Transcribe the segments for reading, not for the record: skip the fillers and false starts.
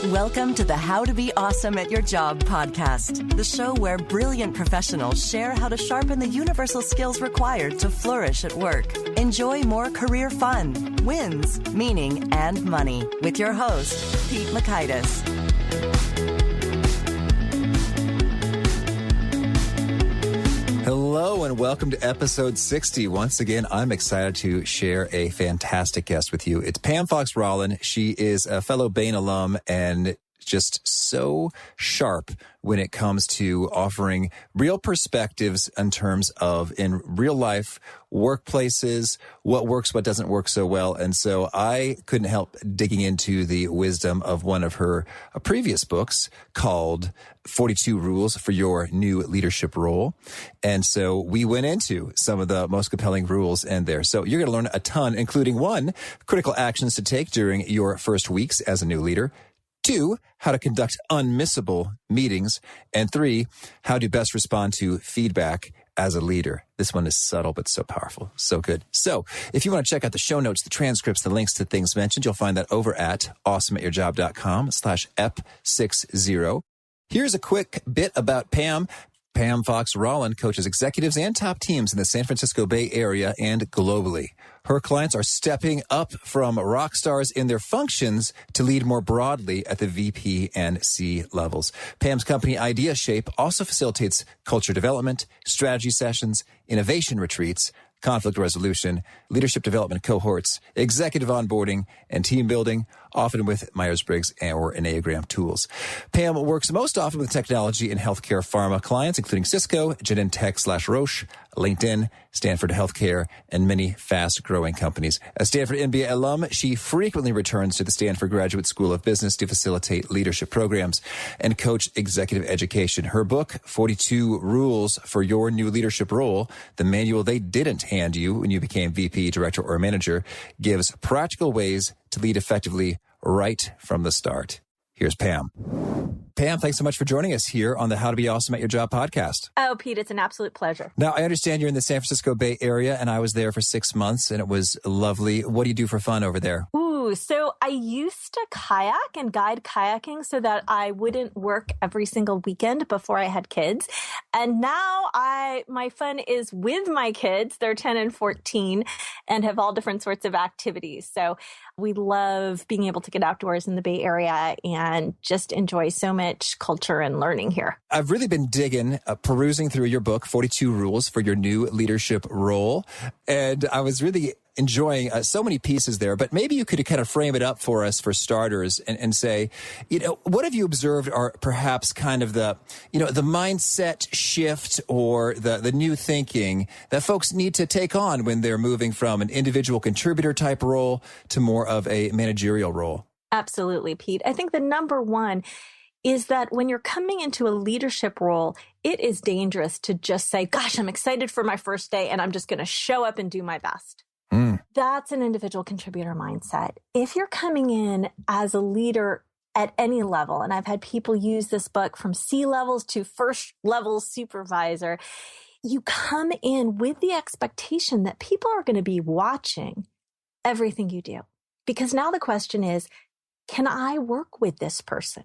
Welcome to the How to Be Awesome at Your Job podcast, the show where brilliant professionals share how to sharpen the universal skills required to flourish at work. Enjoy more career fun, wins, meaning, and money with your host, Pete Makaitis. Hello and welcome to episode 60. Once again, I'm excited to share a fantastic guest with you. It's Pam Fox-Rollin. She is a fellow Bain alum and just so sharp when it comes to offering real perspectives in terms of in real life workplaces, what works, what doesn't work so well. And so I couldn't help digging into the wisdom of one of her previous books called 42 Rules for Your New Leadership Role. And so we went into some of the most compelling rules in there. So you're going to learn a ton, including one, critical actions to take during your first weeks as a new leader. 2, how to conduct unmissable meetings. And 3, how to best respond to feedback as a leader. This one is subtle, but so powerful. So good. So if you want to check out the show notes, the transcripts, the links to things mentioned, you'll find that over at awesomeatyourjob.com/ep60. Here's a quick bit about Pam. Pam Fox-Rollin coaches executives and top teams in the San Francisco Bay Area and globally. Her clients are stepping up from rock stars in their functions to lead more broadly at the VP and C levels. Pam's company Idea Shape also facilitates culture development, strategy sessions, innovation retreats, conflict resolution, leadership development cohorts, executive onboarding, and team building, often with Myers-Briggs or Enneagram tools. Pam works most often with technology and healthcare pharma clients, including Cisco, Genentech/Roche, LinkedIn, Stanford Healthcare, and many fast-growing companies. A Stanford MBA alum, she frequently returns to the Stanford Graduate School of Business to facilitate leadership programs and coach executive education. Her book, 42 Rules for Your New Leadership Role, the manual they didn't hand you when you became VP, director, or manager, gives practical ways to lead effectively right from the start. Here's Pam. Pam, thanks so much for joining us here on the How to Be Awesome at Your Job podcast. Oh, Pete, it's an absolute pleasure. Now, I understand you're in the San Francisco Bay Area, and I was there for 6 months, and it was lovely. What do you do for fun over there? So I used to kayak and guide kayaking so that I wouldn't work every single weekend before I had kids. And now my fun is with my kids. They're 10 and 14 and have all different sorts of activities. So we love being able to get outdoors in the Bay Area and just enjoy so much culture and learning here. I've really been digging, perusing through your book, 42 Rules for Your New Leadership Role. And I was really enjoying so many pieces there, but maybe you could kind of frame it up for us for starters and say, what have you observed are perhaps kind of the mindset shift or the new thinking that folks need to take on when they're moving from an individual contributor type role to more of a managerial role? Absolutely, Pete. I think the number one is that when you're coming into a leadership role, it is dangerous to just say, gosh, I'm excited for my first day and I'm just going to show up and do my best. That's an individual contributor mindset. If you're coming in as a leader at any level, and I've had people use this book from C levels to first level supervisor, you come in with the expectation that people are going to be watching everything you do. Because now the question is, can I work with this person?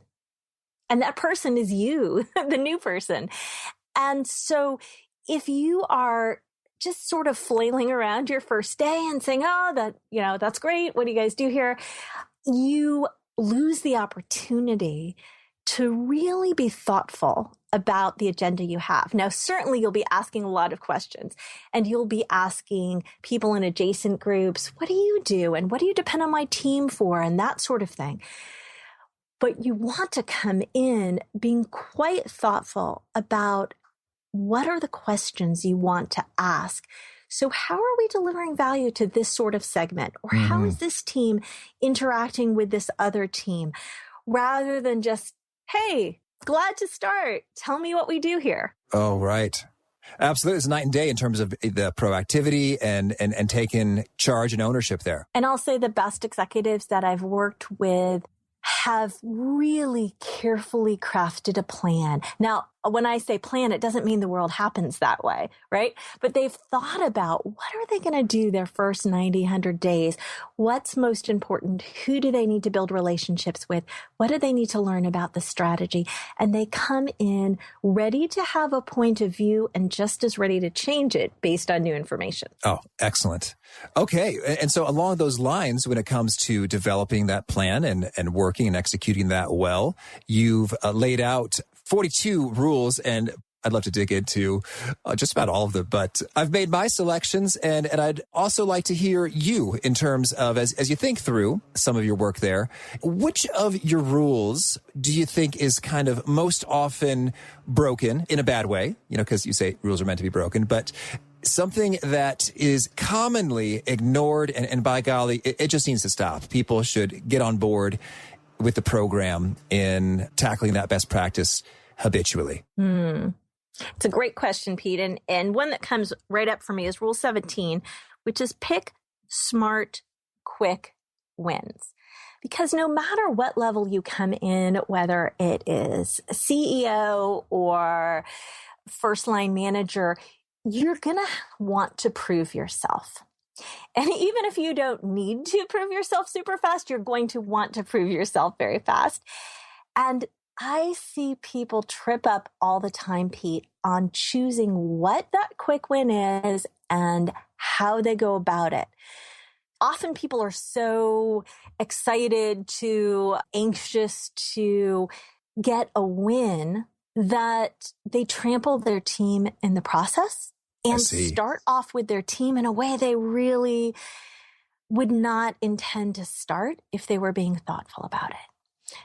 And that person is you, the new person. And so if you are just sort of flailing around your first day and saying, that's great. What do you guys do here? You lose the opportunity to really be thoughtful about the agenda you have. Now, certainly you'll be asking a lot of questions and you'll be asking people in adjacent groups, what do you do? And what do you depend on my team for? And that sort of thing. But you want to come in being quite thoughtful about what are the questions you want to ask? So how are we delivering value to this sort of segment? Or how is this team interacting with this other team? Rather than just, hey, glad to start. Tell me what we do here. Oh, right. Absolutely. It's night and day in terms of the proactivity and taking charge and ownership there. And I'll say the best executives that I've worked with have really carefully crafted a plan. Now, when I say plan, it doesn't mean the world happens that way, right? But they've thought about what are they going to do their first 90, 100 days? What's most important? Who do they need to build relationships with? What do they need to learn about the strategy? And they come in ready to have a point of view and just as ready to change it based on new information. Oh, excellent. Okay. And so along those lines, when it comes to developing that plan and working and executing that well, you've laid out 42 rules, and I'd love to dig into just about all of them, but I've made my selections, and I'd also like to hear you in terms of, as you think through some of your work there, which of your rules do you think is kind of most often broken in a bad way? You know, because you say rules are meant to be broken, but something that is commonly ignored, and by golly, it just needs to stop. People should get on board with the program in tackling that best practice habitually. It's a great question, Pete. And one that comes right up for me is Rule 17, which is pick smart, quick wins. Because no matter what level you come in, whether it is CEO or first line manager, you're going to want to prove yourself. And even if you don't need to prove yourself super fast, you're going to want to prove yourself very fast. And I see people trip up all the time, Pete, on choosing what that quick win is and how they go about it. Often people are so excited anxious to get a win that they trample their team in the process and start off with their team in a way they really would not intend to start if they were being thoughtful about it.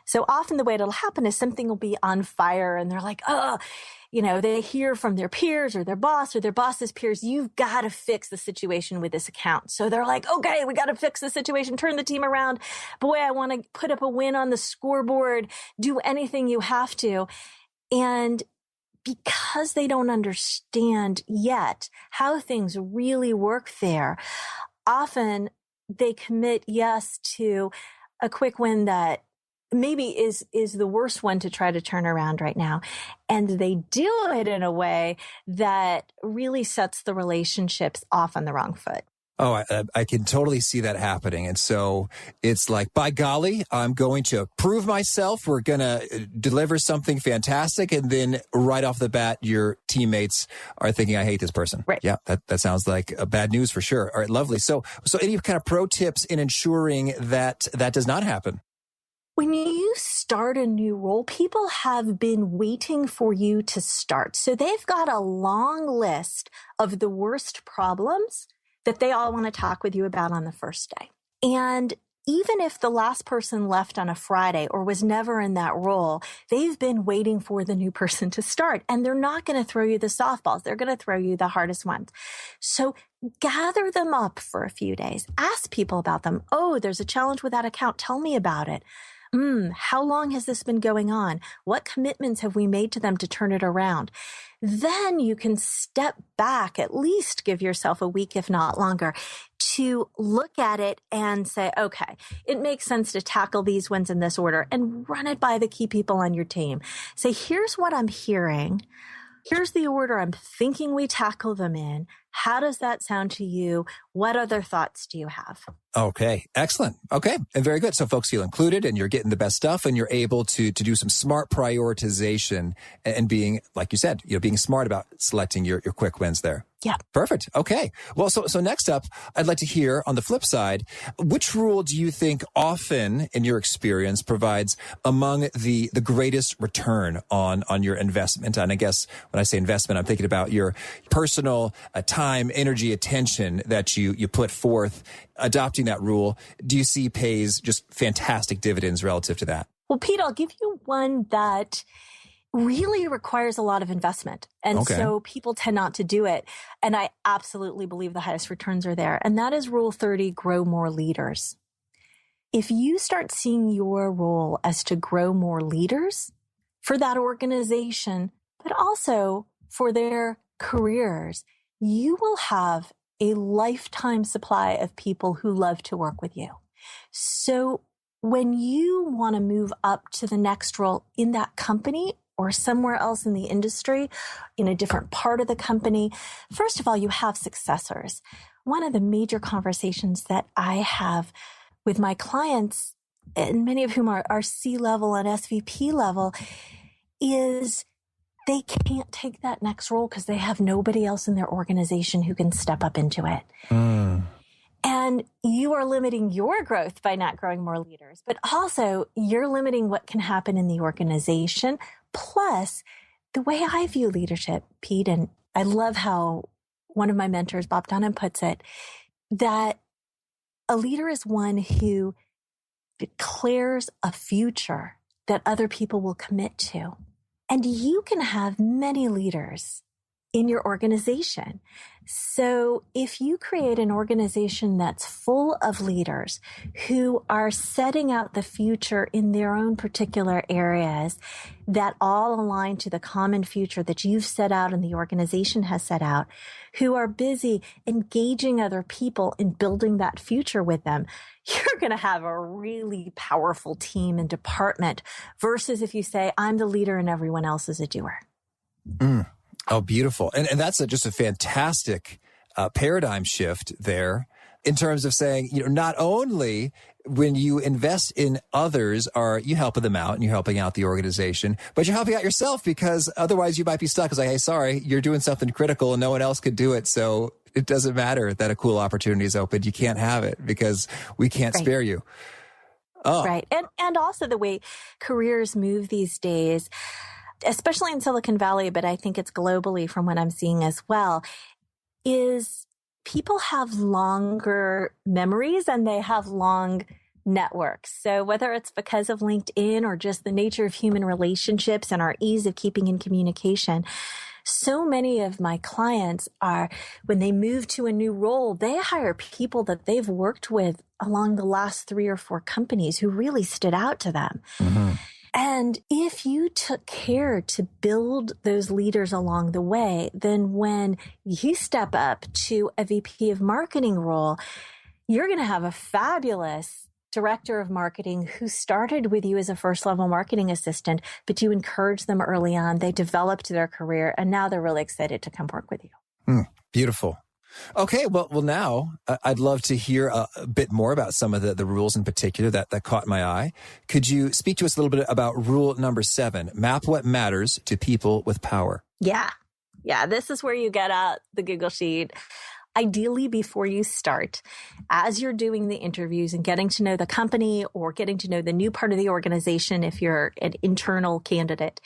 So often the way it'll happen is something will be on fire and they're like, they hear from their peers or their boss or their boss's peers, you've got to fix the situation with this account. So they're like, okay, we got to fix the situation, turn the team around. Boy, I want to put up a win on the scoreboard, do anything you have to. And because they don't understand yet how things really work there, often they commit yes to a quick win that maybe is the worst one to try to turn around right now. And they do it in a way that really sets the relationships off on the wrong foot. Oh, I can totally see that happening. And so it's like, by golly, I'm going to prove myself. We're going to deliver something fantastic. And then right off the bat, your teammates are thinking, I hate this person. Right. Yeah, that sounds like bad news for sure. All right, lovely. So any kind of pro tips in ensuring that does not happen? When you start a new role, people have been waiting for you to start. So they've got a long list of the worst problems that they all want to talk with you about on the first day. And even if the last person left on a Friday or was never in that role, they've been waiting for the new person to start. And they're not going to throw you the softballs. They're going to throw you the hardest ones. So gather them up for a few days. Ask people about them. Oh, there's a challenge with that account. Tell me about it. How long has this been going on? What commitments have we made to them to turn it around? Then you can step back, at least give yourself a week, if not longer, to look at it and say, okay, it makes sense to tackle these ones in this order and run it by the key people on your team. Say, here's what I'm hearing. Here's the order I'm thinking we tackle them in. How does that sound to you? What other thoughts do you have? Okay, excellent. Okay, and very good. So folks feel included and you're getting the best stuff and you're able to do some smart prioritization and being, like you said, being smart about selecting your quick wins there. Yeah. Perfect. Okay. Well, so next up, I'd like to hear on the flip side, which rule do you think often in your experience provides among the greatest return on your investment? And I guess when I say investment, I'm thinking about your personal time, energy, attention that you put forth. Adopting that rule, do you see pays just fantastic dividends relative to that? Well, Pete, I'll give you one that really requires a lot of investment. And so people tend not to do it. And I absolutely believe the highest returns are there. And that is Rule 30, grow more leaders. If you start seeing your role as to grow more leaders for that organization, but also for their careers, you will have a lifetime supply of people who love to work with you. So when you want to move up to the next role in that company or somewhere else in the industry, in a different part of the company, first of all, you have successors. One of the major conversations that I have with my clients, and many of whom are C-level and SVP level, is they can't take that next role because they have nobody else in their organization who can step up into it. And you are limiting your growth by not growing more leaders, but also you're limiting what can happen in the organization. Plus, the way I view leadership, Pete, and I love how one of my mentors, Bob Dunham, puts it, that a leader is one who declares a future that other people will commit to. And you can have many leaders in your organization. So if you create an organization that's full of leaders who are setting out the future in their own particular areas that all align to the common future that you've set out and the organization has set out, who are busy engaging other people in building that future with them, you're going to have a really powerful team and department versus if you say, I'm the leader and everyone else is a doer. Oh, beautiful. And that's just a fantastic paradigm shift there in terms of saying, not only when you invest in others are you helping them out and you're helping out the organization, but you're helping out yourself because otherwise you might be stuck. It's like, hey, sorry, you're doing something critical and no one else could do it. So it doesn't matter that a cool opportunity is open. You can't have it because we can't spare you. Oh. Right. And also the way careers move these days, especially in Silicon Valley, but I think it's globally from what I'm seeing as well, is people have longer memories and they have long networks. So whether it's because of LinkedIn or just the nature of human relationships and our ease of keeping in communication, so many of my clients are, when they move to a new role, they hire people that they've worked with along the last 3 or 4 companies who really stood out to them. Mm-hmm. And if you took care to build those leaders along the way, then when you step up to a VP of marketing role, you're going to have a fabulous director of marketing who started with you as a first level marketing assistant, but you encouraged them early on. They developed their career and now they're really excited to come work with you. Beautiful. Okay, well, now I'd love to hear a bit more about some of the rules in particular that caught my eye. Could you speak to us a little bit about rule number 7, map what matters to people with power? Yeah, this is where you get out the Google Sheet. Ideally, before you start, as you're doing the interviews and getting to know the company or getting to know the new part of the organization, if you're an internal candidate,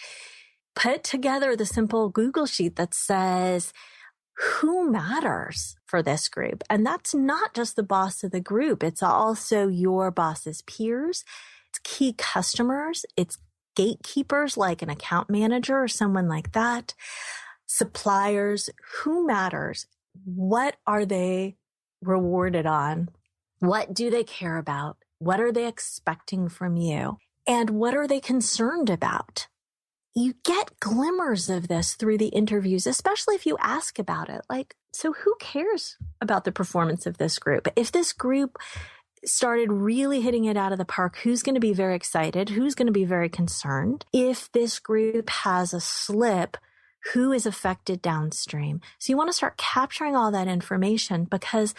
put together the simple Google Sheet that says, who matters for this group? And that's not just the boss of the group. It's also your boss's peers. It's key customers. It's gatekeepers like an account manager or someone like that. Suppliers. Who matters? What are they rewarded on? What do they care about? What are they expecting from you? And what are they concerned about? You get glimmers of this through the interviews, especially if you ask about it. Like, so who cares about the performance of this group? If this group started really hitting it out of the park, who's going to be very excited? Who's going to be very concerned? If this group has a slip, who is affected downstream? So you want to start capturing all that information because,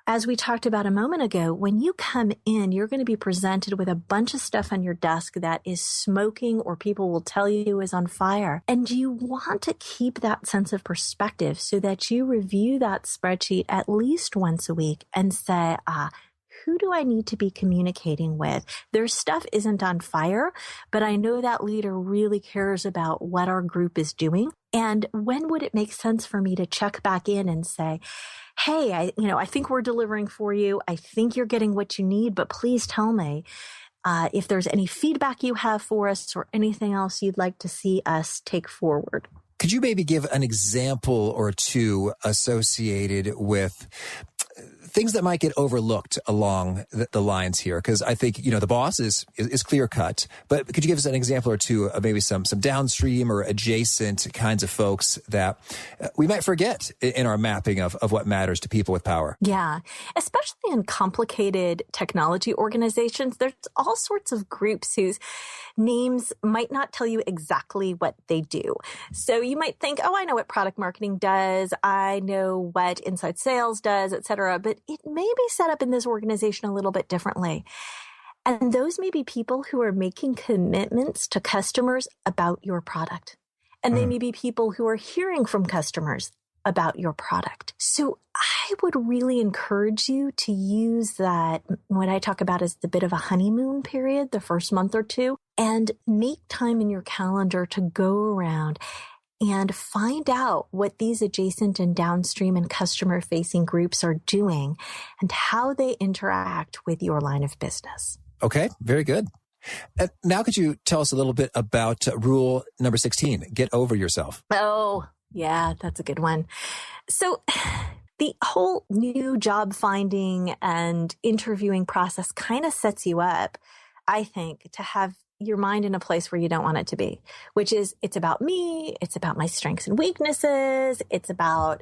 as we talked about a moment ago, when you come in, you're going to be presented with a bunch of stuff on your desk that is smoking or people will tell you is on fire. And you want to keep that sense of perspective so that you review that spreadsheet at least once a week and say, who do I need to be communicating with? Their stuff isn't on fire, but I know that leader really cares about what our group is doing. And when would it make sense for me to check back in and say, hey, I think we're delivering for you. I think you're getting what you need, but please tell me if there's any feedback you have for us or anything else you'd like to see us take forward. Could you maybe give an example or two associated with things that might get overlooked along the lines here, because I think, the boss is clear cut, but could you give us an example or two of maybe some downstream or adjacent kinds of folks that we might forget in our mapping of what matters to people with power? Yeah, especially in complicated technology organizations, there's all sorts of groups whose names might not tell you exactly what they do. So you might think, oh, I know what product marketing does. I know what inside sales does, et cetera. But it may be set up in this organization a little bit differently. And those may be people who are making commitments to customers about your product. And they may be people who are hearing from customers about your product. So I would really encourage you to use that, what I talk about as the bit of a honeymoon period, the first month or two, and make time in your calendar to go around and find out what these adjacent and downstream and customer-facing groups are doing and how they interact with your line of business. Okay, very good. Now could you tell us a little bit about rule number 16, get over yourself? Oh, yeah, that's a good one. So the whole new job finding and interviewing process kind of sets you up, I think, to have your mind in a place where you don't want it to be, which is it's about me. It's about my strengths and weaknesses. It's about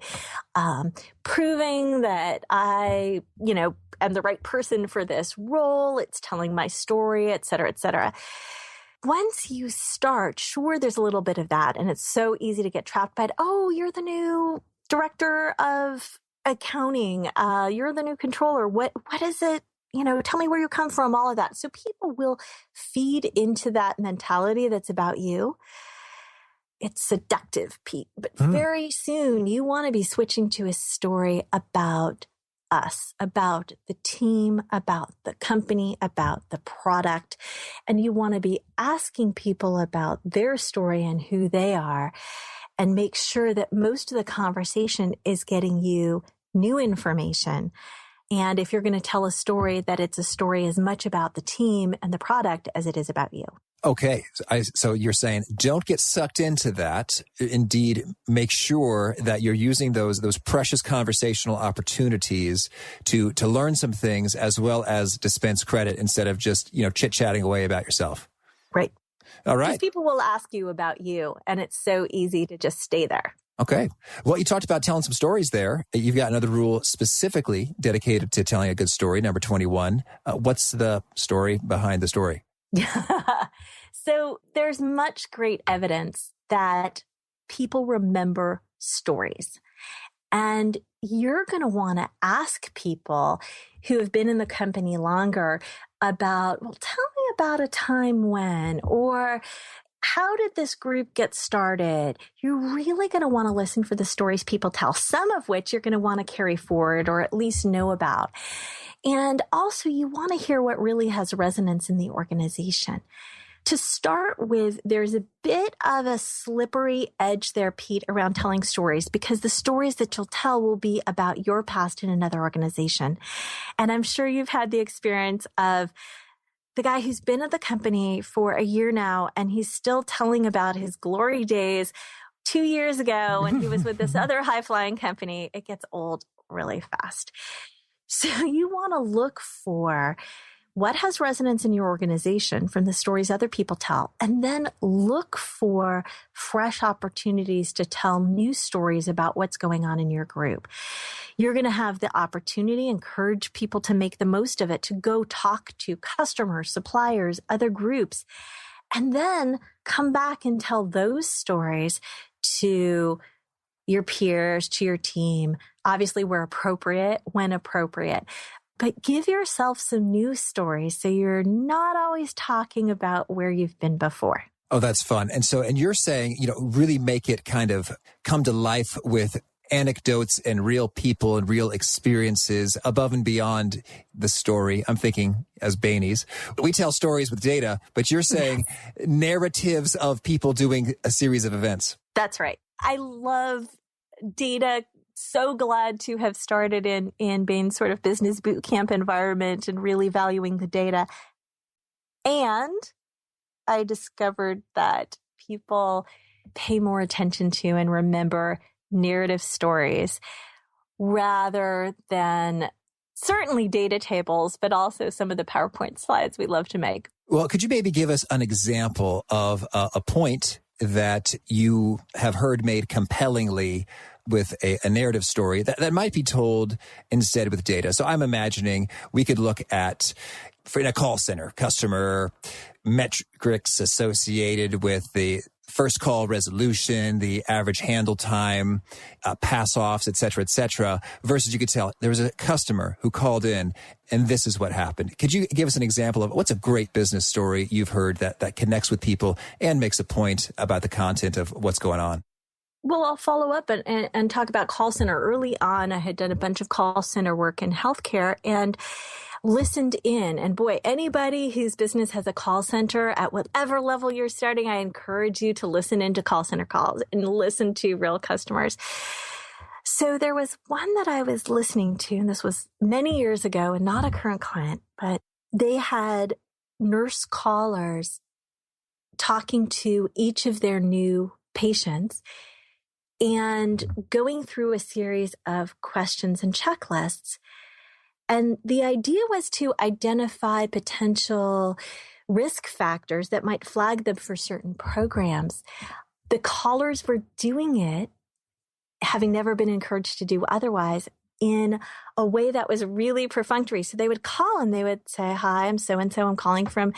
proving that I, am the right person for this role. It's telling my story, et cetera, et cetera. Once you start, sure, there's a little bit of that. And it's so easy to get trapped by, oh, you're the new director of accounting. You're the new controller. What is it? Tell me where you come from, all of that. So people will feed into that mentality that's about you. It's seductive, Pete. But very soon you want to be switching to a story about us, about the team, about the company, about the product. And you want to be asking people about their story and who they are, and make sure that most of the conversation is getting you new information. And if you're going to tell a story, that it's a story as much about the team and the product as it is about you. Okay. So you're saying don't get sucked into that. Indeed, make sure that you're using those precious conversational opportunities to learn some things as well as dispense credit instead of just, chit-chatting away about yourself. Right. All right. Because people will ask you about you, and it's so easy to just stay there. Okay. Well, you talked about telling some stories there. You've got another rule specifically dedicated to telling a good story, number 21. What's the story behind the story? So there's much great evidence that people remember stories. And you're going to want to ask people who have been in the company longer about, well, tell me about a time when, or how did this group get started? You're really going to want to listen for the stories people tell, some of which you're going to want to carry forward or at least know about. And also you want to hear what really has resonance in the organization. To start with, there's a bit of a slippery edge there, Pete, around telling stories, because the stories that you'll tell will be about your past in another organization. And I'm sure you've had the experience of the guy who's been at the company for a year now, and he's still telling about his glory days 2 years ago when he was with this other high-flying company. It gets old really fast. So you want to look for what has resonance in your organization from the stories other people tell, and then look for fresh opportunities to tell new stories about what's going on in your group. You're going to have the opportunity, encourage people to make the most of it, to go talk to customers, suppliers, other groups, and then come back and tell those stories to your peers, to your team, obviously where appropriate, when appropriate. But give yourself some new stories so you're not always talking about where you've been before. Oh, that's fun. And you're saying, really make it kind of come to life with anecdotes and real people and real experiences above and beyond the story. I'm thinking as Bainies, we tell stories with data, but you're saying narratives of people doing a series of events. That's right. I love data. So glad to have started in Bain's sort of business boot camp environment and really valuing the data. And I discovered that people pay more attention to and remember narrative stories rather than Certainly data tables, but also some of the PowerPoint slides we love to make. Well, could you maybe give us an example of a point that you have heard made compellingly with a narrative story that might be told instead with data? So I'm imagining we could look at, in a call center, customer metrics associated with the first call resolution, the average handle time, pass-offs, et cetera, versus you could tell there was a customer who called in and this is what happened. Could you give us an example of what's a great business story you've heard that connects with people and makes a point about the content of what's going on? Well, I'll follow up and talk about call center. Early on, I had done a bunch of call center work in healthcare and listened in. And boy, anybody whose business has a call center at whatever level you're starting, I encourage you to listen into call center calls and listen to real customers. So there was one that I was listening to, and this was many years ago and not a current client, but they had nurse callers talking to each of their new patients and going through a series of questions and checklists. And the idea was to identify potential risk factors that might flag them for certain programs. The callers were doing it, having never been encouraged to do otherwise, in a way that was really perfunctory. So they would call and they would say, "Hi, I'm so-and-so. I'm calling from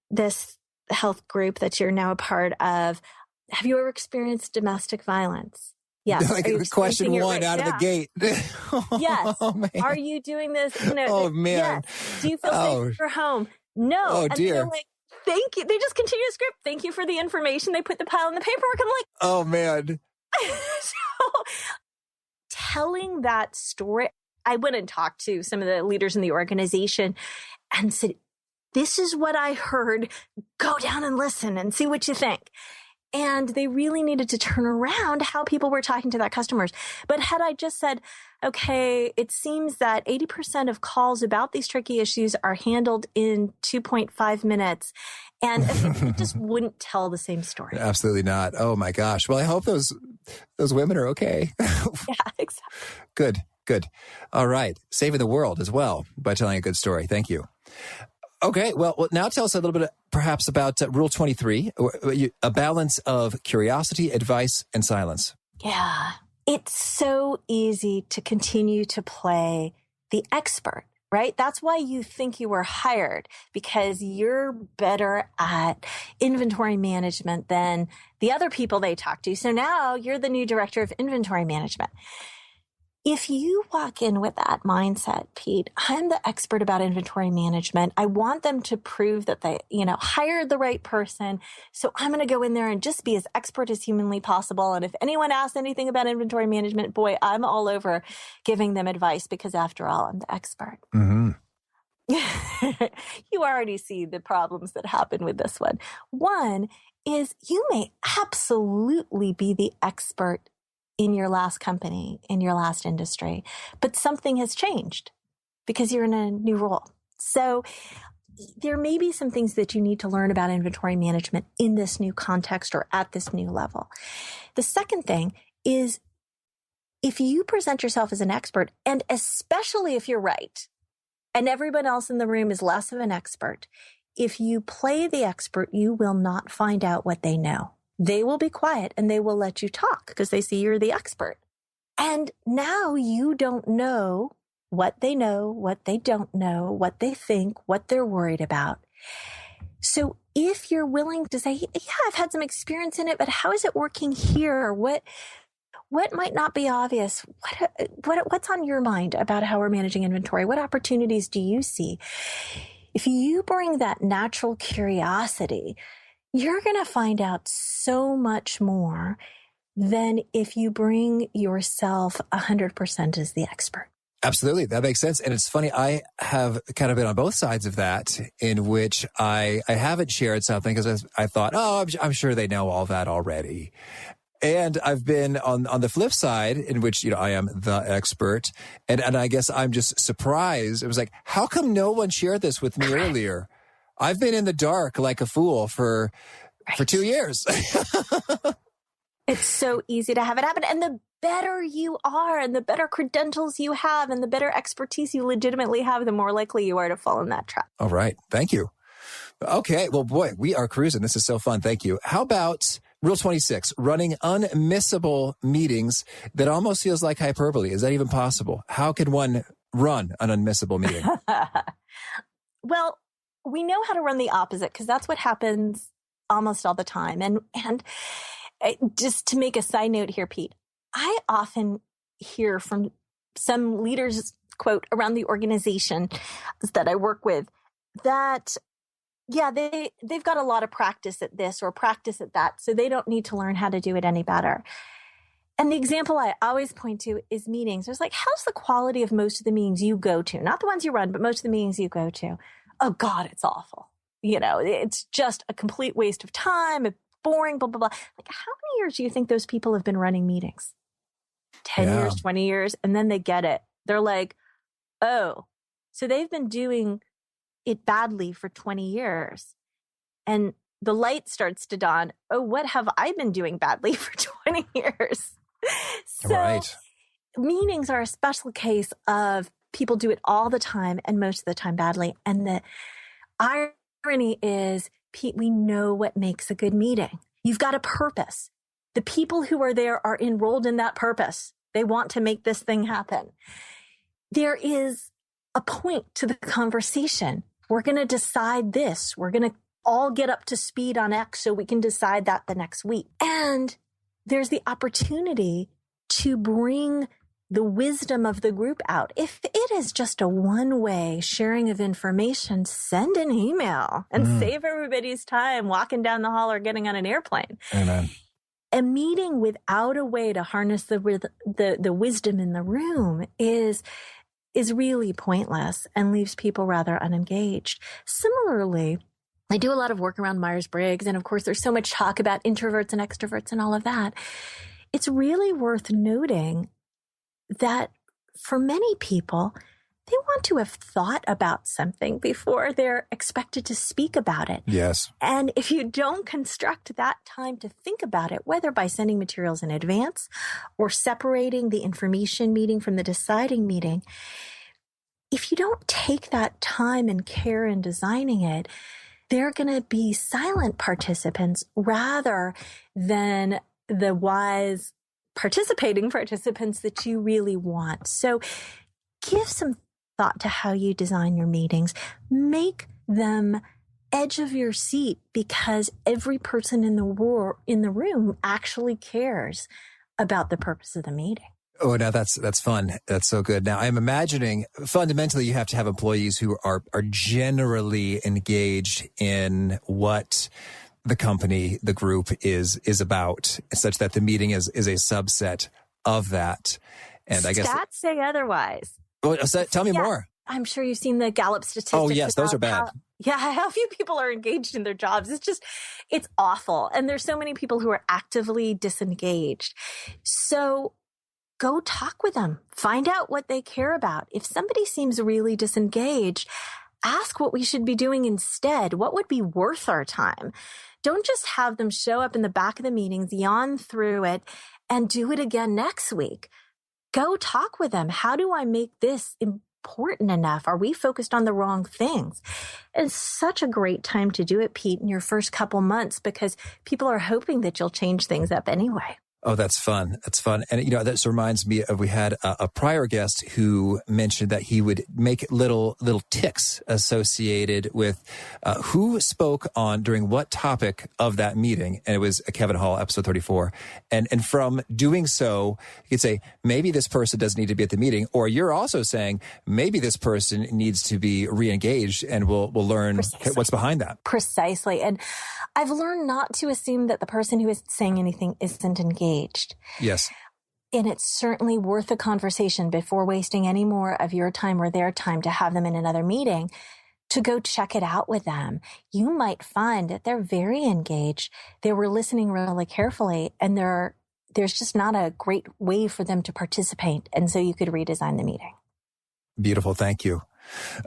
this health group that you're now a part of. Have you ever experienced domestic violence?" Yes. Like question one out of the gate. Yes. Oh, man. Are you doing this? Oh, man. Yes. Do you feel safe in your home? No. Oh, dear. And they're like, thank you. They just continue the script. Thank you for the information. They put the pile in the paperwork. I'm like, oh, man. So telling that story, I went and talked to some of the leaders in the organization and said, this is what I heard. Go down and listen and see what you think. And they really needed to turn around how people were talking to their customers. But had I just said, okay, it seems that 80% of calls about these tricky issues are handled in 2.5 minutes. And it just wouldn't tell the same story. Absolutely not. Oh, my gosh. Well, I hope those women are okay. Yeah, exactly. Good. All right. Saving the world as well by telling a good story. Thank you. Okay, well, now tell us a little bit perhaps about Rule 23, a balance of curiosity, advice, and silence. Yeah, it's so easy to continue to play the expert, right? That's why you think you were hired, because you're better at inventory management than the other people they talk to. So now you're the new director of inventory management. If you walk in with that mindset, Pete, I'm the expert about inventory management. I want them to prove that they, hired the right person. So I'm going to go in there and just be as expert as humanly possible. And if anyone asks anything about inventory management, boy, I'm all over giving them advice because after all, I'm the expert. Mm-hmm. You already see the problems that happen with this one. One is you may absolutely be the expert in your last company, in your last industry, but something has changed because you're in a new role. So there may be some things that you need to learn about inventory management in this new context or at this new level. The second thing is if you present yourself as an expert, and especially if you're right, and everyone else in the room is less of an expert, if you play the expert, you will not find out what they know. They will be quiet and they will let you talk because they see you're the expert. And now you don't know, what they don't know, what they think, what they're worried about. So if you're willing to say, yeah, I've had some experience in it, but how is it working here? What might not be obvious? What's on your mind about how we're managing inventory? What opportunities do you see? If you bring that natural curiosity, you're going to find out so much more than if you bring yourself 100% as the expert. Absolutely. That makes sense. And it's funny, I have kind of been on both sides of that, in which I haven't shared something because I thought, I'm sure they know all that already. And I've been on the flip side, in which, I am the expert. And I guess I'm just surprised. It was like, how come no one shared this with me earlier? I've been in the dark like a fool for 2 years. It's so easy to have it happen. And the better you are and the better credentials you have and the better expertise you legitimately have, the more likely you are to fall in that trap. All right. Thank you. Okay. Well, boy, we are cruising. This is so fun. Thank you. How about Rule 26, running unmissable meetings that almost feels like hyperbole? Is that even possible? How can one run an unmissable meeting? Well, we know how to run the opposite because that's what happens almost all the time. And just to make a side note here, Pete, I often hear from some leaders, quote, around the organization that I work with that, yeah, they've got a lot of practice at this or practice at that, so they don't need to learn how to do it any better. And the example I always point to is meetings. There's like, how's the quality of most of the meetings you go to? Not the ones you run, but most of the meetings you go to. Oh God, it's awful. It's just a complete waste of time. It's boring, blah, blah, blah. Like, how many years do you think those people have been running meetings? 10 years, 20 years. And then they get it. They're like, oh, so they've been doing it badly for 20 years. And the light starts to dawn. Oh, what have I been doing badly for 20 years? So right. Meetings are a special case of people do it all the time and most of the time badly. And the irony is, Pete, we know what makes a good meeting. You've got a purpose. The people who are there are enrolled in that purpose. They want to make this thing happen. There is a point to the conversation. We're going to decide this. We're going to all get up to speed on X so we can decide that the next week. And there's the opportunity to bring the wisdom of the group out. If it is just a one-way sharing of information, send an email and save everybody's time walking down the hall or getting on an airplane. Amen. A meeting without a way to harness the wisdom in the room is really pointless and leaves people rather unengaged. Similarly, I do a lot of work around Myers-Briggs, and of course there's so much talk about introverts and extroverts and all of that. It's really worth noting that for many people, they want to have thought about something before they're expected to speak about it. Yes. And if you don't construct that time to think about it, whether by sending materials in advance or separating the information meeting from the deciding meeting, if you don't take that time and care in designing it, they're going to be silent participants rather than the wise participating participants that you really want. So give some thought to how you design your meetings. Make them edge of your seat because every person in the room actually cares about the purpose of the meeting. Oh, now that's fun. That's so good. Now I'm imagining fundamentally you have to have employees who are generally engaged in what the company, the group is about, such that the meeting is a subset of that. And I guess stats say otherwise. Oh, so tell me more. I'm sure you've seen the Gallup statistics. Oh, yes, those are bad. How few people are engaged in their jobs. It's awful. And there's so many people who are actively disengaged. So go talk with them. Find out what they care about. If somebody seems really disengaged, ask what we should be doing instead. What would be worth our time? Don't just have them show up in the back of the meetings, yawn through it, and do it again next week. Go talk with them. How do I make this important enough? Are we focused on the wrong things? It's such a great time to do it, Pete, in your first couple months because people are hoping that you'll change things up anyway. Oh, that's fun. That's fun. And, this reminds me of, we had a prior guest who mentioned that he would make little ticks associated with who spoke on during what topic of that meeting. And it was Kevin Hall, episode 34. And from doing so, you could say, maybe this person doesn't need to be at the meeting. Or you're also saying, maybe this person needs to be re-engaged and we'll learn what's behind that. Precisely. And I've learned not to assume that the person who isn't saying anything isn't engaged. Yes. And it's certainly worth a conversation before wasting any more of your time or their time to have them in another meeting to go check it out with them. You might find that they're very engaged. They were listening really carefully and there's just not a great way for them to participate. And so you could redesign the meeting. Beautiful. Thank you.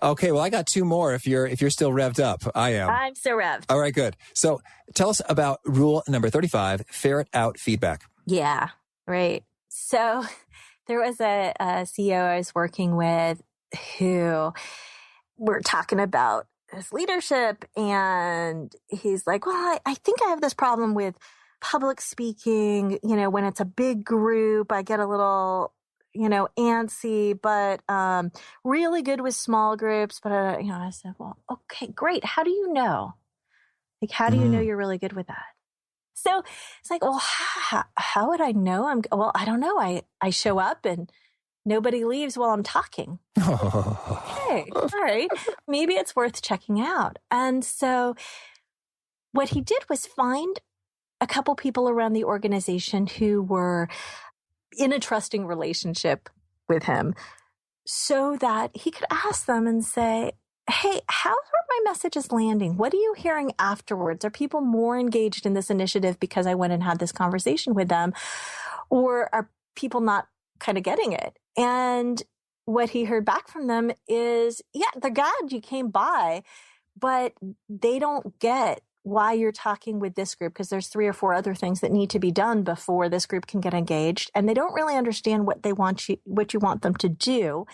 Okay, well, I got two more if you're still revved up. I am. I'm so revved. All right, good. So tell us about rule number 35, ferret out feedback. Yeah, right. So there was a CEO I was working with who we're talking about his leadership, and he's like, well, I think I have this problem with public speaking. When it's a big group, I get a little, antsy, but really good with small groups. But, I said, well, okay, great. How do you know? Like, how do you know you're really good with that? So it's like, well, how would I know? Well, I don't know. I show up and nobody leaves while I'm talking. Okay, all right. Maybe it's worth checking out. And so what he did was find a couple people around the organization who were in a trusting relationship with him so that he could ask them and say, hey, how are my messages landing? What are you hearing afterwards? Are people more engaged in this initiative because I went and had this conversation with them? Or are people not kind of getting it? And what he heard back from them is, yeah, they're glad you came by, but they don't get why you're talking with this group because there's 3 or 4 other things that need to be done before this group can get engaged. And they don't really understand what you want them to do.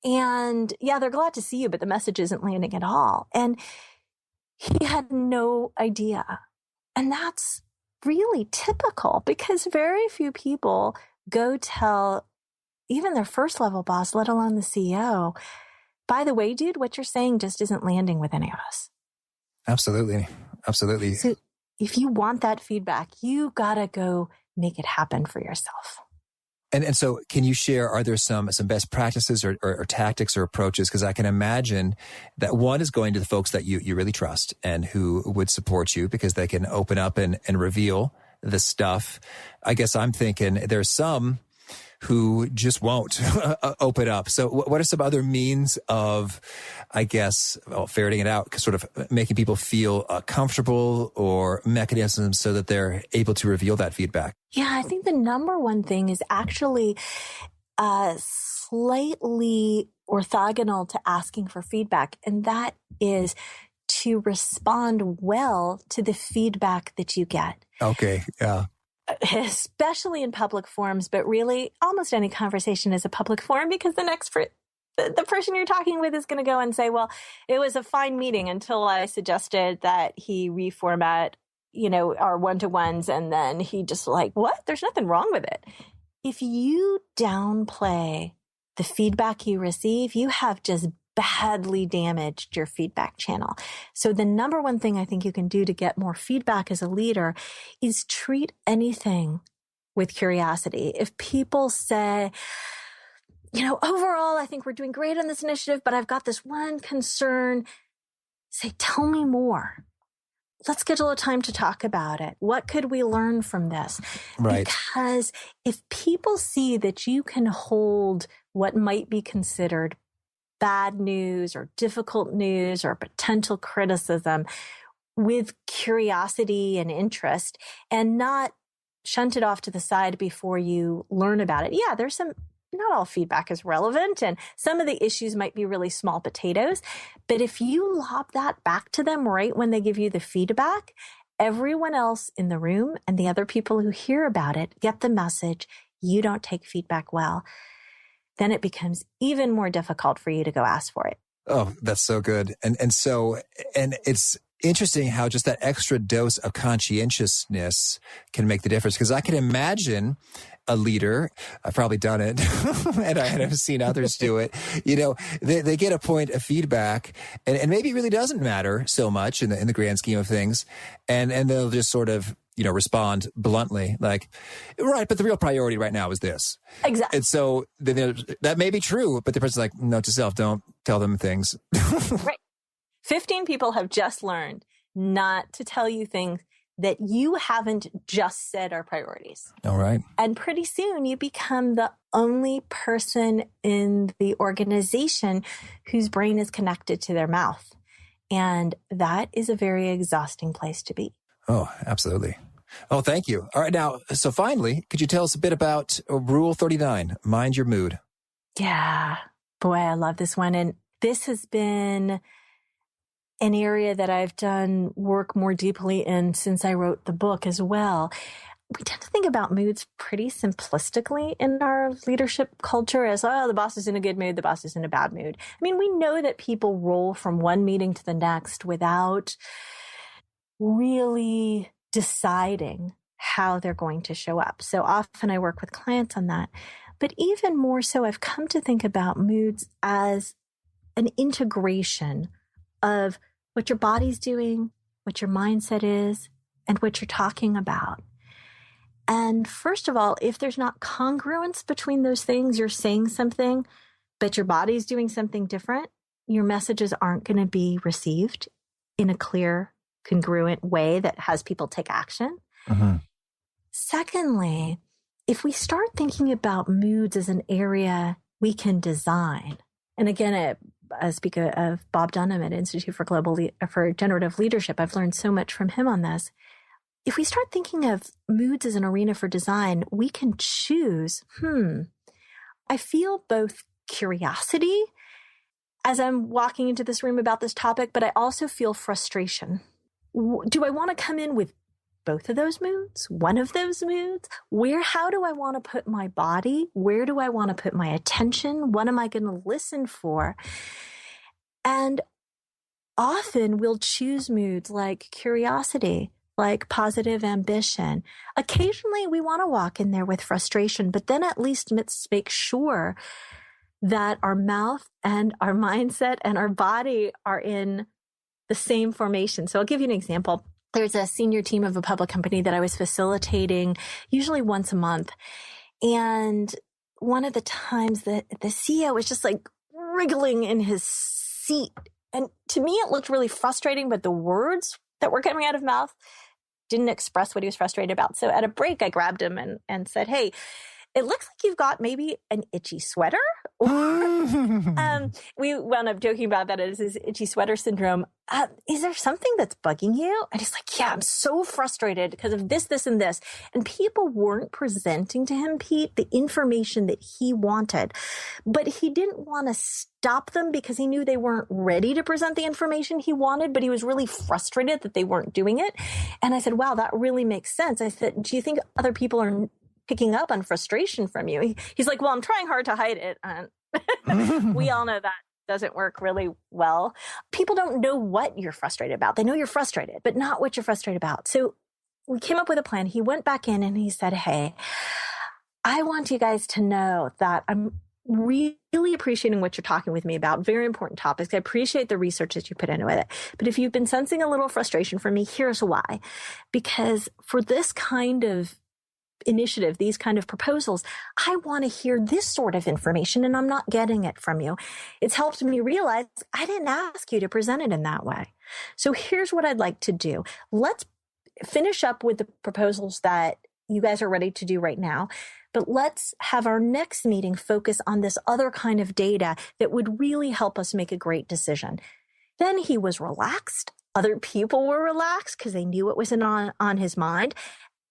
And yeah, they're glad to see you, but the message isn't landing at all. And he had no idea. And that's really typical because very few people go tell even their first level boss, let alone the CEO, by the way, dude, what you're saying just isn't landing with any of us. Absolutely. Absolutely. So if you want that feedback, you got to go make it happen for yourself. And so can you share, are there some best practices or tactics or approaches? Because I can imagine that one is going to the folks that you really trust and who would support you because they can open up and reveal the stuff. I guess I'm thinking there's some who just won't open up. So what are some other means of, I guess, ferreting it out, sort of making people feel comfortable or mechanisms so that they're able to reveal that feedback? Yeah, I think the number one thing is actually slightly orthogonal to asking for feedback, and that is to respond well to the feedback that you get. Okay, yeah. Especially in public forums, but really almost any conversation is a public forum because the person you're talking with is going to go and say, well, it was a fine meeting until I suggested that he reformat, our one-to-ones. And then he just like, what? There's nothing wrong with it. If you downplay the feedback you receive, you have just badly damaged your feedback channel. So the number one thing I think you can do to get more feedback as a leader is treat anything with curiosity. If people say, overall, I think we're doing great on this initiative, but I've got this one concern, say, tell me more. Let's schedule a time to talk about it. What could we learn from this? Right. Because if people see that you can hold what might be considered bad news or difficult news or potential criticism with curiosity and interest and not shunt it off to the side before you learn about it. Yeah, not all feedback is relevant and some of the issues might be really small potatoes, but if you lob that back to them right when they give you the feedback, everyone else in the room and the other people who hear about it get the message, you don't take feedback well. Then it becomes even more difficult for you to go ask for it. Oh, that's so good. And it's interesting how just that extra dose of conscientiousness can make the difference. Because I can imagine a leader, I've probably done it, and I have seen others do it. They get a point of feedback, and maybe it really doesn't matter so much in the grand scheme of things, and they'll just sort of respond bluntly, like, right, but the real priority right now is this. Exactly. And so that may be true, but the person's like, note to self, don't tell them things. Right. 15 people have just learned not to tell you things that you haven't just said are priorities. All right. And pretty soon you become the only person in the organization whose brain is connected to their mouth. And that is a very exhausting place to be. Oh, absolutely. Oh, thank you. All right. Now, so finally, could you tell us a bit about Rule 39, mind your mood? Yeah. Boy, I love this one. And this has been an area that I've done work more deeply in since I wrote the book as well. we tend to think about moods pretty simplistically in our leadership culture as, oh, the boss is in a good mood, the boss is in a bad mood. I mean, we know that people roll from one meeting to the next without really deciding how they're going to show up. So often I work with clients on that. But even more so, I've come to think about moods as an integration of what your body's doing, what your mindset is, and what you're talking about. And first of all, if there's not congruence between those things, you're saying something, but your body's doing something different, your messages aren't going to be received in a clear, congruent way that has people take action. Mm-hmm. Secondly, if we start thinking about moods as an area we can design, and again, I speak of Bob Dunham at Institute for Generative Leadership. I've learned so much from him on this. If we start thinking of moods as an arena for design, we can choose, I feel both curiosity as I'm walking into this room about this topic, but I also feel frustration. Do I want to come in with both of those moods? One of those moods? How do I want to put my body? Where do I want to put my attention? What am I going to listen for? And often we'll choose moods like curiosity, like positive ambition. Occasionally we want to walk in there with frustration, but then at least let's make sure that our mouth and our mindset and our body are in the same formation. So I'll give you an example. There's a senior team of a public company that I was facilitating usually once a month. And one of the times that the CEO was just like wriggling in his seat. And to me, it looked really frustrating, but the words that were coming out of mouth didn't express what he was frustrated about. So at a break, I grabbed him and said, hey, it looks like you've got maybe an itchy sweater. We wound up joking about that as his itchy sweater syndrome. Is there something that's bugging you? And he's like, yeah, I'm so frustrated because of this, this, and this. And people weren't presenting to him, Pete, the information that he wanted. But he didn't want to stop them because he knew they weren't ready to present the information he wanted, but he was really frustrated that they weren't doing it. And I said, wow, that really makes sense. I said, do you think other people are picking up on frustration from you? He's like, well, I'm trying hard to hide it. We all know that doesn't work really well. People don't know what you're frustrated about. They know you're frustrated, but not what you're frustrated about. So we came up with a plan. He went back in and he said, hey, I want you guys to know that I'm really appreciating what you're talking with me about. Very important topics. I appreciate the research that you put into it. But if you've been sensing a little frustration from me, here's why. Because for this kind of initiative, these kind of proposals, I want to hear this sort of information and I'm not getting it from you. It's helped me realize I didn't ask you to present it in that way. So here's what I'd like to do. Let's finish up with the proposals that you guys are ready to do right now, but let's have our next meeting focus on this other kind of data that would really help us make a great decision. Then he was relaxed. Other people were relaxed because they knew what was on his mind.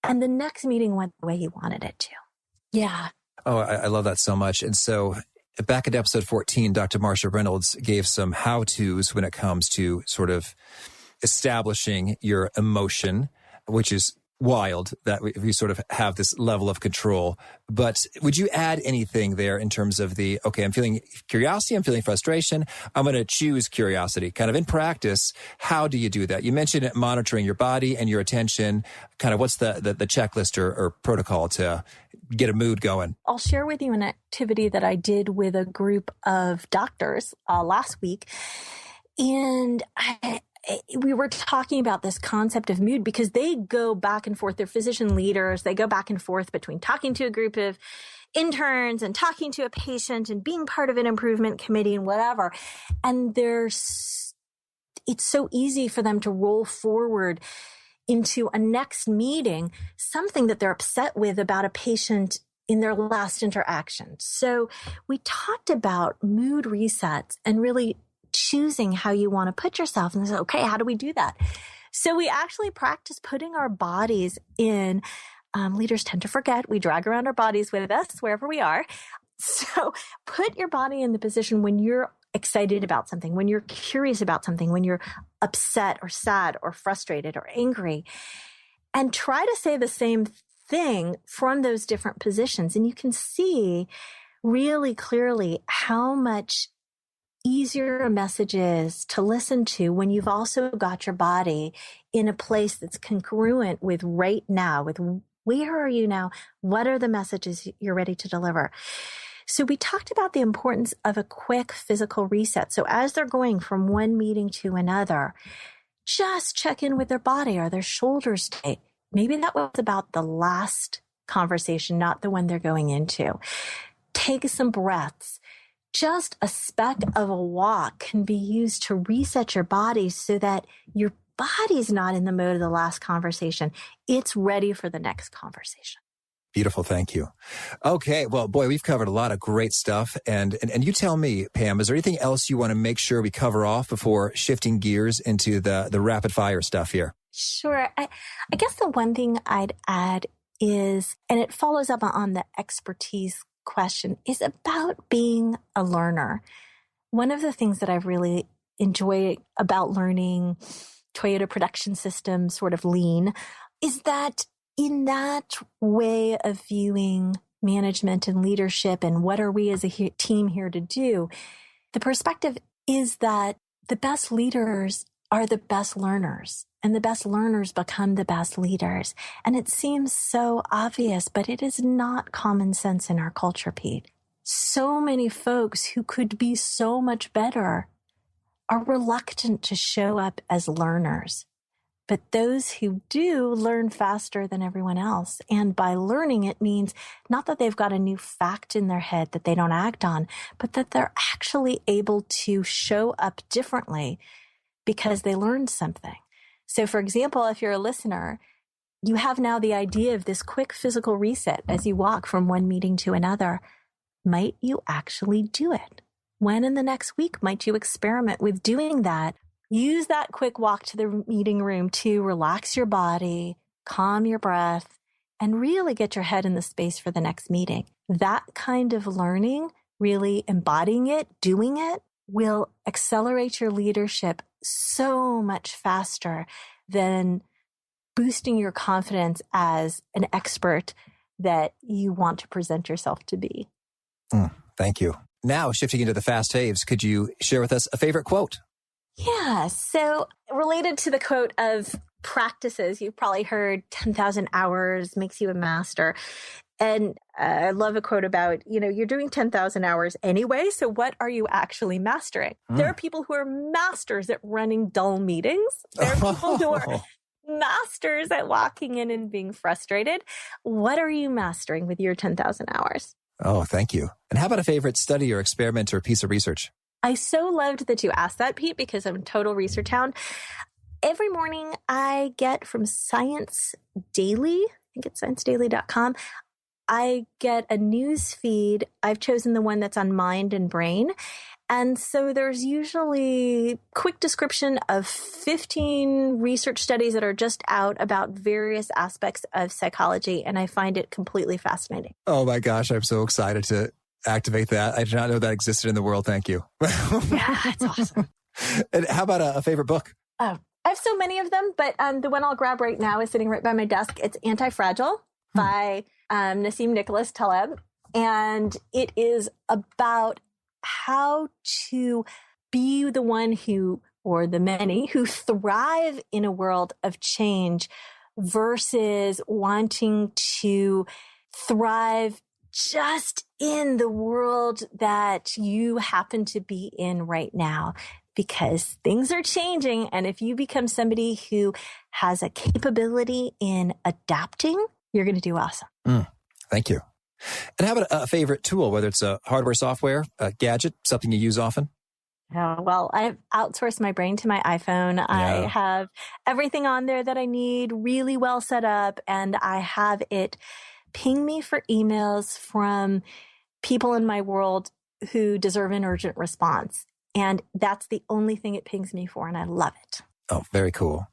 And the next meeting went the way he wanted it to. Yeah. Oh, I love that so much. And so back at episode 14, Dr. Marsha Reynolds gave some how-tos when it comes to sort of establishing your emotion, which is wild that we sort of have this level of control. But would you add anything there in terms of okay, I'm feeling curiosity, I'm feeling frustration, I'm going to choose curiosity. Kind of in practice, how do you do that? You mentioned monitoring your body and your attention. Kind of what's the checklist or protocol to get a mood going? I'll share with you an activity that I did with a group of doctors last week. And we were talking about this concept of mood because they go back and forth. They're physician leaders. They go back and forth between talking to a group of interns and talking to a patient and being part of an improvement committee and whatever. And it's so easy for them to roll forward into a next meeting, something that they're upset with about a patient in their last interaction. So we talked about mood resets and really choosing how you want to put yourself. And say, okay, how do we do that? So we actually practice putting our bodies in, leaders tend to forget, we drag around our bodies with us wherever we are. So put your body in the position when you're excited about something, when you're curious about something, when you're upset or sad or frustrated or angry, and try to say the same thing from those different positions. And you can see really clearly how much easier a message is to listen to when you've also got your body in a place that's congruent with right now, with where are you now? What are the messages you're ready to deliver? So we talked about the importance of a quick physical reset. So as they're going from one meeting to another, just check in with their body. Are their shoulders tight? Maybe that was about the last conversation, not the one they're going into. Take some breaths. Just a speck of a walk can be used to reset your body so that your body's not in the mode of the last conversation. It's ready for the next conversation. Beautiful. Thank you. Okay. Well, boy, we've covered a lot of great stuff. And you tell me, Pam, is there anything else you want to make sure we cover off before shifting gears into the rapid fire stuff here? Sure. I guess the one thing I'd add is, and it follows up on the expertise question, is about being a learner. One of the things that I've really enjoyed about learning Toyota Production System, sort of lean, is that in that way of viewing management and leadership and what are we as a team here to do, the perspective is that the best leaders are the best learners, and the best learners become the best leaders. And it seems so obvious, but it is not common sense in our culture, Pete. So many folks who could be so much better are reluctant to show up as learners. But those who do learn faster than everyone else. And by learning, it means not that they've got a new fact in their head that they don't act on, but that they're actually able to show up differently because they learned something. So for example, if you're a listener, you have now the idea of this quick physical reset as you walk from one meeting to another. Might you actually do it? When in the next week might you experiment with doing that? Use that quick walk to the meeting room to relax your body, calm your breath, and really get your head in the space for the next meeting. That kind of learning, really embodying it, doing it, will accelerate your leadership so much faster than boosting your confidence as an expert that you want to present yourself to be. Thank you. Now, shifting into the fast faves, could you share with us a favorite quote? Yeah. So related to the quote of practices, you've probably heard 10,000 hours makes you a master. And I love a quote about, you're doing 10,000 hours anyway. So what are you actually mastering? There are people who are masters at running dull meetings. There are people who are masters at walking in and being frustrated. What are you mastering with your 10,000 hours? Oh, thank you. And how about a favorite study or experiment or piece of research? I so loved that you asked that, Pete, because I'm a total research hound. Every morning I get from Science Daily, I think it's ScienceDaily.com, I get a news feed. I've chosen the one that's on mind and brain. And so there's usually quick description of 15 research studies that are just out about various aspects of psychology. And I find it completely fascinating. Oh my gosh, I'm so excited to activate that. I did not know that existed in the world. Thank you. Yeah, it's awesome. And how about a favorite book? Oh, I have so many of them, but the one I'll grab right now is sitting right by my desk. It's Anti-Fragile by Nassim Nicholas Taleb. And it is about how to be the one who, or the many, who thrive in a world of change versus wanting to thrive just in the world that you happen to be in right now, because things are changing. And if you become somebody who has a capability in adapting, you're going to do awesome. Thank you. And how about a favorite tool, whether it's a hardware, software, a gadget, something you use often? Oh, well, I've outsourced my brain to my iPhone. Yeah. I have everything on there that I need, really well set up, and I have it ping me for emails from people in my world who deserve an urgent response. And that's the only thing it pings me for, and I love it. Oh, very cool.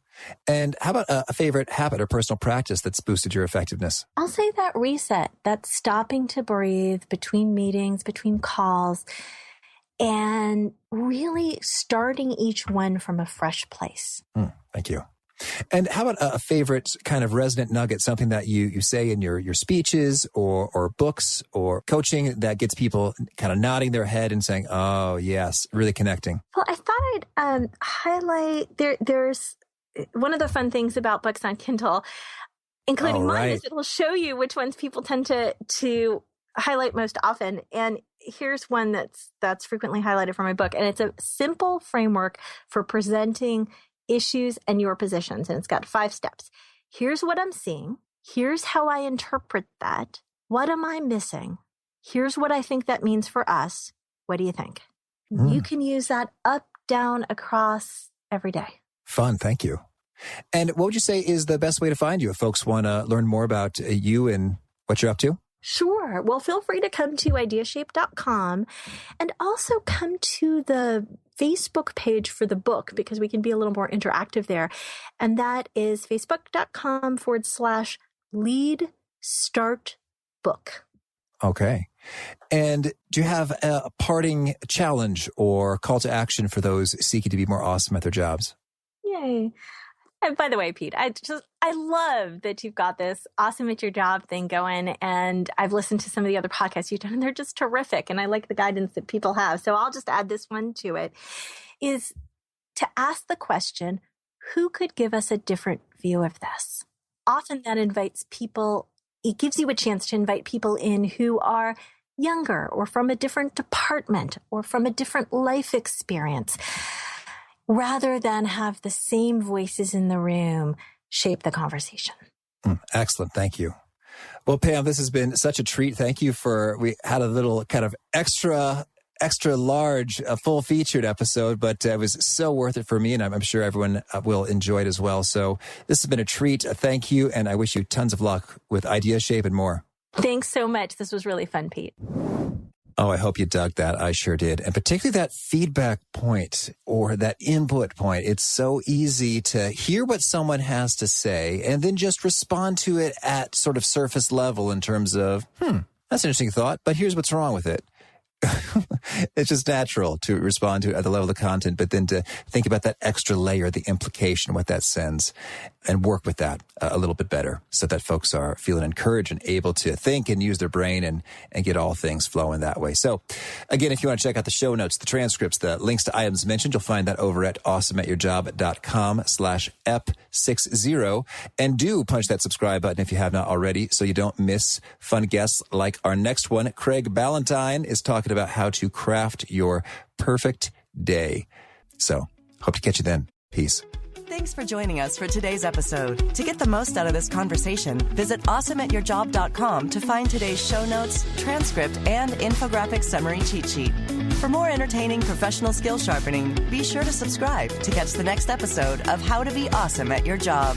And how about a favorite habit or personal practice that's boosted your effectiveness? I'll say that reset, that stopping to breathe between meetings, between calls, and really starting each one from a fresh place. Thank you. And how about a favorite kind of resonant nugget, something that you say in your speeches or books or coaching that gets people kind of nodding their head and saying, oh, yes, really connecting? Well, I thought I'd highlight, there's one of the fun things about books on Kindle, including mine, is it'll show you which ones people tend to highlight most often. And here's one that's frequently highlighted from my book. And it's a simple framework for presenting issues and your positions. And it's got 5 steps. Here's what I'm seeing. Here's how I interpret that. What am I missing? Here's what I think that means for us. What do you think? You can use that up, down, across every day. Fun. Thank you. And what would you say is the best way to find you if folks want to learn more about you and what you're up to? Sure. Well, feel free to come to ideashape.com and also come to the Facebook page for the book, because we can be a little more interactive there. And that is facebook.com/lead start book. Okay. And do you have a parting challenge or call to action for those seeking to be more awesome at their jobs? Yay. And by the way, Pete, I love that you've got this awesome at your job thing going. And I've listened to some of the other podcasts you've done, and they're just terrific. And I like the guidance that people have. So I'll just add this one to it, is to ask the question, who could give us a different view of this? Often that invites people, it gives you a chance to invite people in who are younger or from a different department or from a different life experience, rather than have the same voices in the room shape the conversation. Excellent. Thank you. Well, Pam, this has been such a treat. Thank you we had a little kind of extra large, full-featured episode, but it was so worth it for me, and I'm sure everyone will enjoy it as well. So this has been a treat. Thank you, and I wish you tons of luck with Idea Shape and more. Thanks so much. This was really fun, Pete. Oh, I hope you dug that. I sure did. And particularly that feedback point or that input point. It's so easy to hear what someone has to say and then just respond to it at sort of surface level in terms of, that's an interesting thought, but here's what's wrong with it. It's just natural to respond to it at the level of the content, but then to think about that extra layer, the implication, what that sends, and work with that a little bit better so that folks are feeling encouraged and able to think and use their brain and get all things flowing that way. So again, if you want to check out the show notes, the transcripts, the links to items mentioned, you'll find that over at awesomeatyourjob.com/ep60. And do punch that subscribe button if you have not already so you don't miss fun guests like our next one. Craig Ballantyne is talking about how to craft your perfect day. So hope to catch you then. Peace. Thanks for joining us for today's episode. To get the most out of this conversation, visit awesomeatyourjob.com to find today's show notes, transcript, and infographic summary cheat sheet. For more entertaining professional skill sharpening, be sure to subscribe to catch the next episode of How to Be Awesome at Your Job.